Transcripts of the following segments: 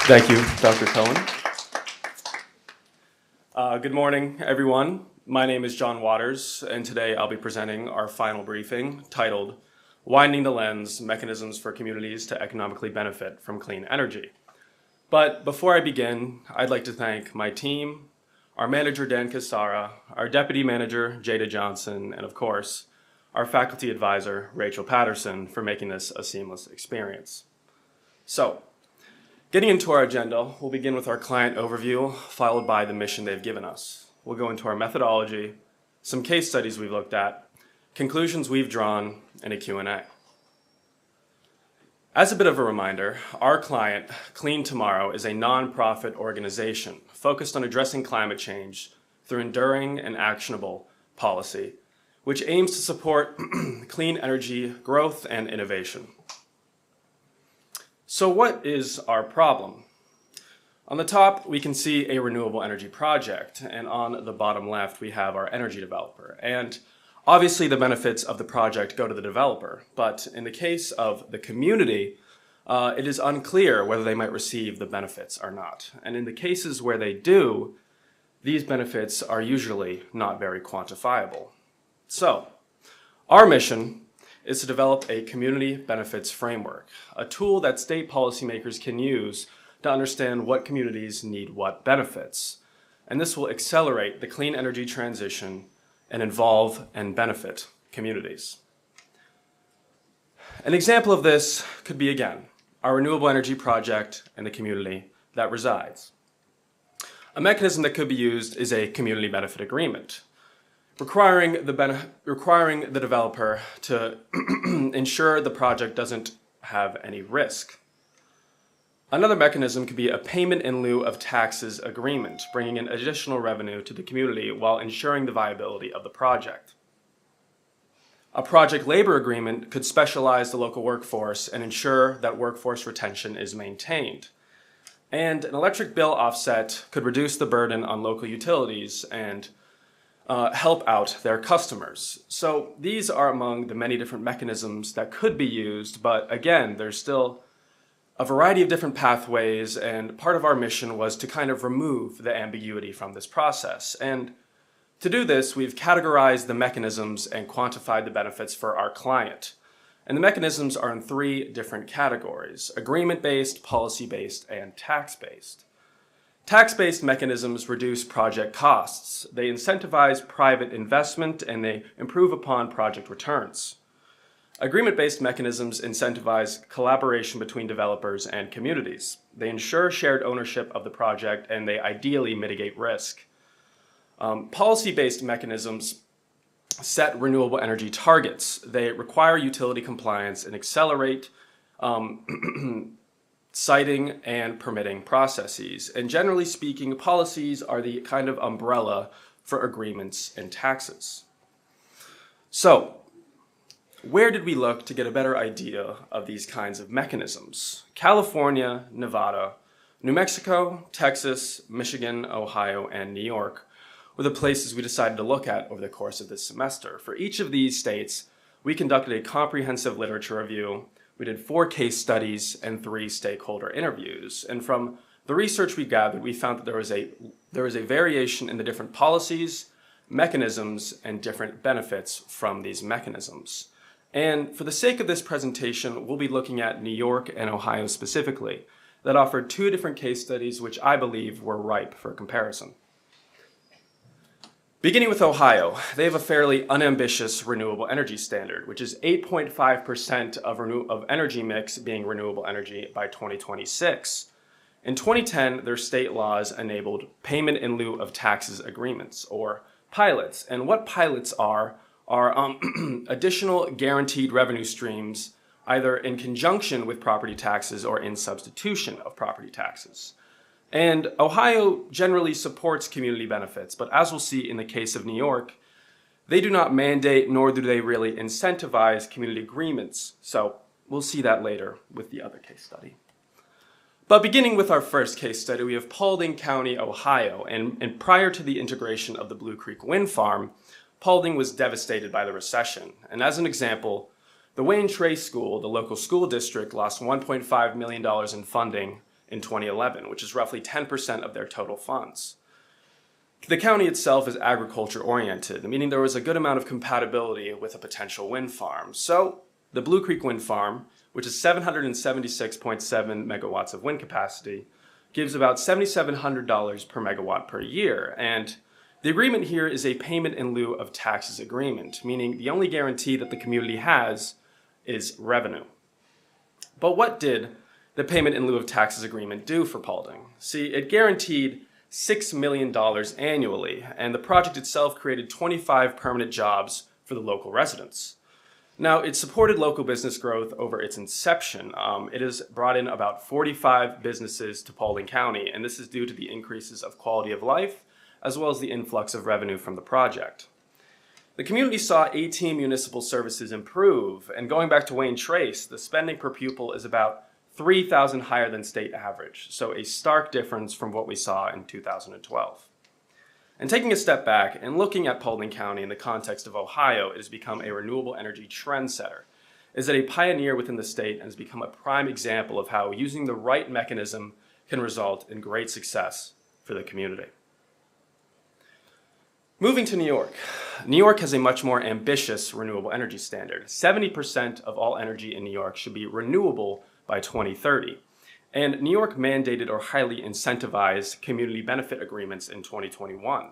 Thank you, Dr. Cohen. Good morning, everyone. My name is John Waters, and today I'll be presenting our final briefing titled Widening the Lens, Mechanisms for Communities to Economically Benefit from Clean Energy. But before I begin, I'd like to thank my team, our manager, Dan Cassara, our deputy manager, Jada Johnson, and of course, our faculty advisor, Rachel Patterson, for making this a seamless experience. So, getting into our agenda, we'll begin with our client overview, followed by the mission they've given us. We'll go into our methodology, some case studies we've looked at, conclusions we've drawn, and a Q&A. As a bit of a reminder, our client, Clean Tomorrow, is a nonprofit organization focused on addressing climate change through enduring and actionable policy, which aims to support clean energy growth and innovation. So what is our problem? On the top, we can see a renewable energy project, and on the bottom left, we have our energy developer. And obviously, the benefits of the project go to the developer, but in the case of the community, it is unclear whether they might receive the benefits or not. And in the cases where they do, these benefits are usually not very quantifiable. So, our mission is to develop a community benefits framework, a tool that state policymakers can use to understand what communities need what benefits. And this will accelerate the clean energy transition and involve and benefit communities. An example of this could be, again, our renewable energy project and the community that resides. A mechanism that could be used is a community benefit agreement, requiring the developer to ensure the project doesn't have any risk. Another mechanism could be a payment in lieu of taxes agreement, bringing in additional revenue to the community while ensuring the viability of the project. A project labor agreement could specialize the local workforce and ensure that workforce retention is maintained. And an electric bill offset could reduce the burden on local utilities and help out their customers. So these are among the many different mechanisms that could be used, but again, there's still a variety of different pathways, and part of our mission was to kind of remove the ambiguity from this process. And to do this, we've categorized the mechanisms and quantified the benefits for our client. And the mechanisms are in three different categories: agreement-based, policy-based, and tax-based. Tax-based mechanisms reduce project costs. They incentivize private investment and they improve upon project returns. Agreement-based mechanisms incentivize collaboration between developers and communities. They ensure shared ownership of the project and they ideally mitigate risk. Policy-based mechanisms set renewable energy targets. They require utility compliance and accelerate siting and permitting processes. And generally speaking, policies are the kind of umbrella for agreements and taxes. So, where did we look to get a better idea of these kinds of mechanisms? California, Nevada, New Mexico, Texas, Michigan, Ohio, and New York were the places we decided to look at over the course of this semester. For each of these states, we conducted a comprehensive literature review. We did 4 case studies and 3 stakeholder interviews. And from the research we gathered, we found that there was a variation in the different policies, mechanisms, and different benefits from these mechanisms. And for the sake of this presentation, we'll be looking at New York and Ohio specifically, that offered 2 different case studies which I believe were ripe for comparison. Beginning with Ohio, they have a fairly unambitious renewable energy standard, which is 8.5% of energy mix being renewable energy by 2026. In 2010, their state laws enabled payment in lieu of taxes agreements, or pilots. And what pilots are additional guaranteed revenue streams, either in conjunction with property taxes or in substitution of property taxes. And Ohio generally supports community benefits, but as we'll see in the case of New York, they do not mandate nor do they really incentivize community agreements. So we'll see that later with the other case study. But beginning with our first case study, we have Paulding County, Ohio. And prior to the integration of the Blue Creek Wind Farm, Paulding was devastated by the recession. And as an example, the Wayne Trace School, the local school district, lost $1.5 million in funding in 2011, which is roughly 10% of their total funds. The county itself is agriculture-oriented, meaning there was a good amount of compatibility with a potential wind farm. So the Blue Creek Wind Farm, which is 776.7 megawatts of wind capacity, gives about $7,700 per megawatt per year. And the agreement here is a payment in lieu of taxes agreement, meaning the only guarantee that the community has is revenue. But what did the payment in lieu of taxes agreement do for Paulding? See, it guaranteed $6 million annually, and the project itself created 25 permanent jobs for the local residents. Now, it supported local business growth over its inception. It has brought in about 45 businesses to Paulding County, and this is due to the increases of quality of life, as well as the influx of revenue from the project. The community saw 18 municipal services improve, and going back to Wayne Trace, the spending per pupil is about $3,000 higher than state average, so a stark difference from what we saw in 2012. And taking a step back and looking at Paulding County in the context of Ohio, it has become a renewable energy trendsetter. It is a pioneer within the state and has become a prime example of how using the right mechanism can result in great success for the community. Moving to New York. New York has a much more ambitious renewable energy standard. 70% of all energy in New York should be renewable by 2030. And New York mandated or highly incentivized community benefit agreements in 2021.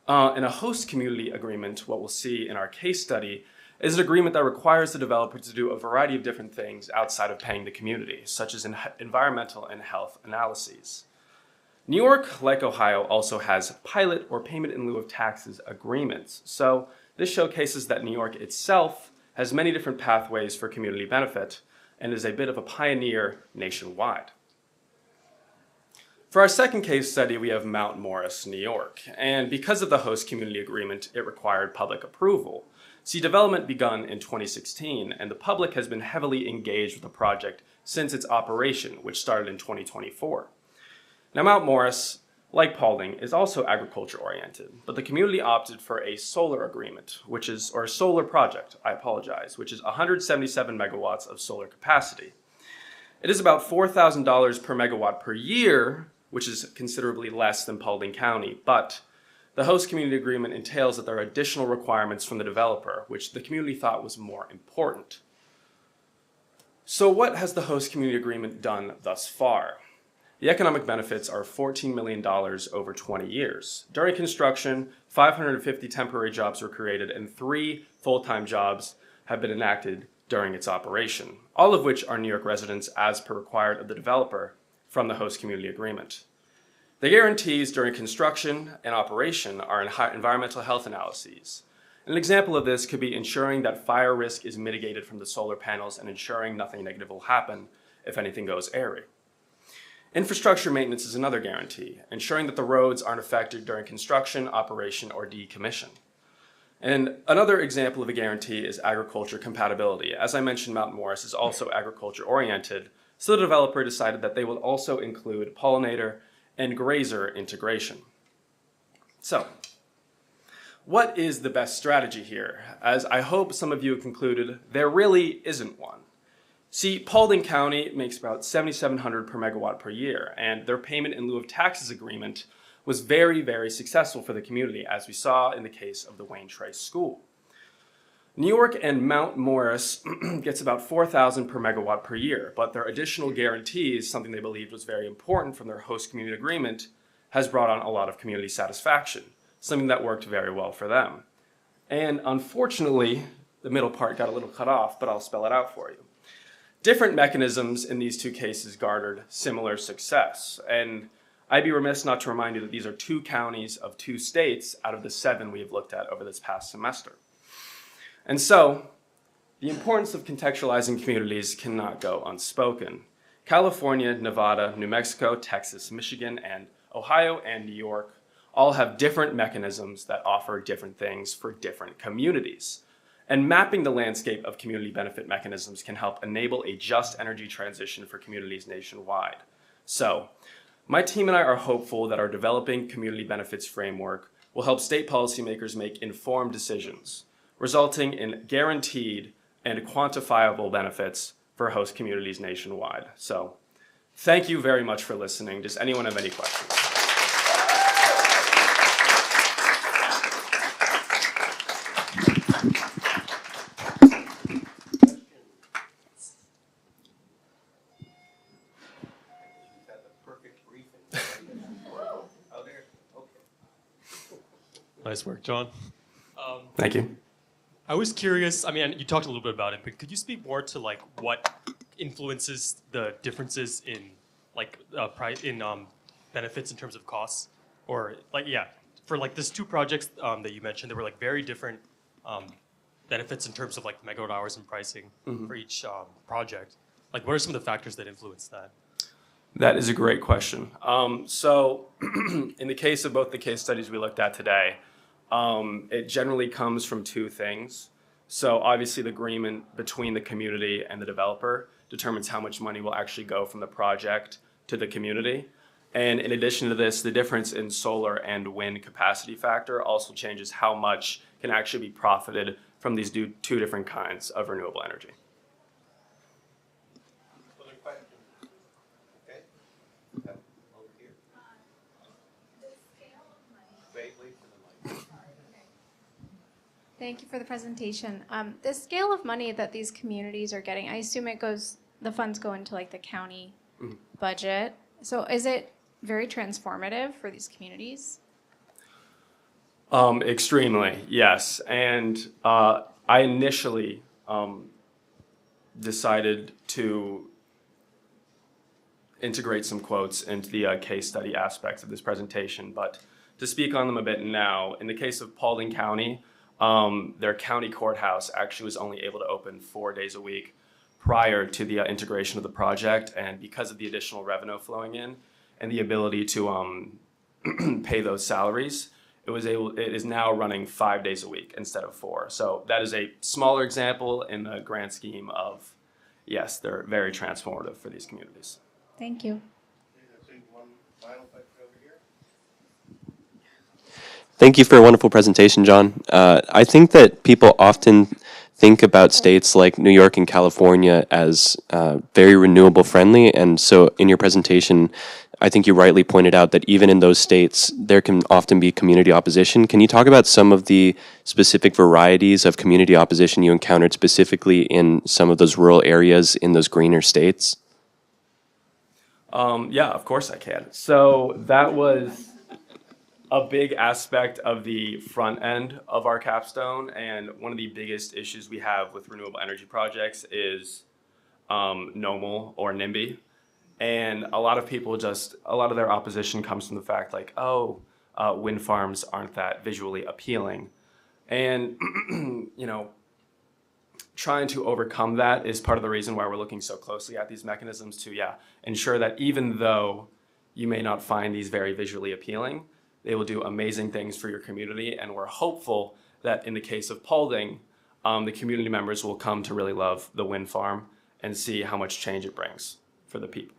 In a host community agreement, what we'll see in our case study is an agreement that requires the developer to do a variety of different things outside of paying the community, such as environmental and health analyses. New York, like Ohio, also has pilot or payment in lieu of taxes agreements. So this showcases that New York itself has many different pathways for community benefit and is a bit of a pioneer nationwide. For our second case study, we have Mount Morris, New York. And because of the host community agreement, it required public approval. See, development begun in 2016, and the public has been heavily engaged with the project since its operation, which started in 2024. Now, Mount Morris, like Paulding, is also agriculture-oriented, but the community opted for a solar agreement, or a solar project, which is 177 megawatts of solar capacity. It is about $4,000 per megawatt per year, which is considerably less than Paulding County, but the host community agreement entails that there are additional requirements from the developer, which the community thought was more important. So what has the host community agreement done thus far? The economic benefits are $14 million over 20 years. During construction, 550 temporary jobs were created and 3 full-time jobs have been enacted during its operation, all of which are New York residents as per required of the developer from the host community agreement. The guarantees during construction and operation are environmental health analyses. An example of this could be ensuring that fire risk is mitigated from the solar panels and ensuring nothing negative will happen if anything goes airy. Infrastructure maintenance is another guarantee, ensuring that the roads aren't affected during construction, operation, or decommission. And another example of a guarantee is agriculture compatibility. As I mentioned, Mount Morris is also agriculture-oriented, so the developer decided that they will also include pollinator and grazer integration. So, what is the best strategy here? As I hope some of you have concluded, there really isn't one. See, Paulding County makes about $7,700 per megawatt per year, and their payment in lieu of taxes agreement was very, very successful for the community, as we saw in the case of the Wayne Trace School. New York and Mount Morris gets about $4,000 per megawatt per year, but their additional guarantees, something they believed was very important from their host community agreement, has brought on a lot of community satisfaction, something that worked very well for them. And unfortunately, the middle part got a little cut off, but I'll spell it out for you. Different mechanisms in these two cases garnered similar success, and I'd be remiss not to remind you that these are 2 counties of 2 states out of the 7 we have looked at over this past semester. And so, the importance of contextualizing communities cannot go unspoken. California, Nevada, New Mexico, Texas, Michigan, and Ohio and New York all have different mechanisms that offer different things for different communities. And mapping the landscape of community benefit mechanisms can help enable a just energy transition for communities nationwide. So, my team and I are hopeful that our developing community benefits framework will help state policymakers make informed decisions, resulting in guaranteed and quantifiable benefits for host communities nationwide. So, Thank you very much for listening. Does anyone have any questions? Nice work, John. Thank you. I was curious, I mean, you talked a little bit about it, but could you speak more to like what influences the differences in like benefits in terms of costs? Or like, yeah, for like these two projects that you mentioned, they were like very different benefits in terms of like megawatt hours and pricing for each project. Like what are some of the factors that influence that? That is a great question. So in the case of both the case studies we looked at today, it generally comes from two things. So obviously the agreement between the community and the developer determines how much money will actually go from the project to the community. And in addition to this, the difference in solar and wind capacity factor also changes how much can actually be profited from these two different kinds of renewable energy. Other questions? Okay. Over here. Vaguely to the mic. Thank you for the presentation. The scale of money that these communities are getting, I assume the funds go into like the county budget. So is it very transformative for these communities? Extremely, yes. And I initially decided to integrate some quotes into the case study aspects of this presentation. But to speak on them a bit now, in the case of Paulding County, their county courthouse actually was only able to open 4 days a week prior to the integration of the project. And because of the additional revenue flowing in and the ability to pay those salaries, it is now running 5 days a week instead of 4. So that is a smaller example in the grand scheme of, yes, they're very transformative for these communities. Thank you. One final question over here. Thank you for a wonderful presentation, John. I think that people often think about states like New York and California as very renewable friendly, and so in your presentation, I think you rightly pointed out that even in those states, there can often be community opposition. Can you talk about some of the specific varieties of community opposition you encountered specifically in some of those rural areas in those greener states? Yeah, of course I can. So that was a big aspect of the front end of our capstone, and one of the biggest issues we have with renewable energy projects is NOML or NIMBY. And a lot of their opposition comes from the fact like, wind farms aren't that visually appealing. And, trying to overcome that is part of the reason why we're looking so closely at these mechanisms to, ensure that even though you may not find these very visually appealing, they will do amazing things for your community. And we're hopeful that in the case of Paulding, the community members will come to really love the wind farm and see how much change it brings for the people.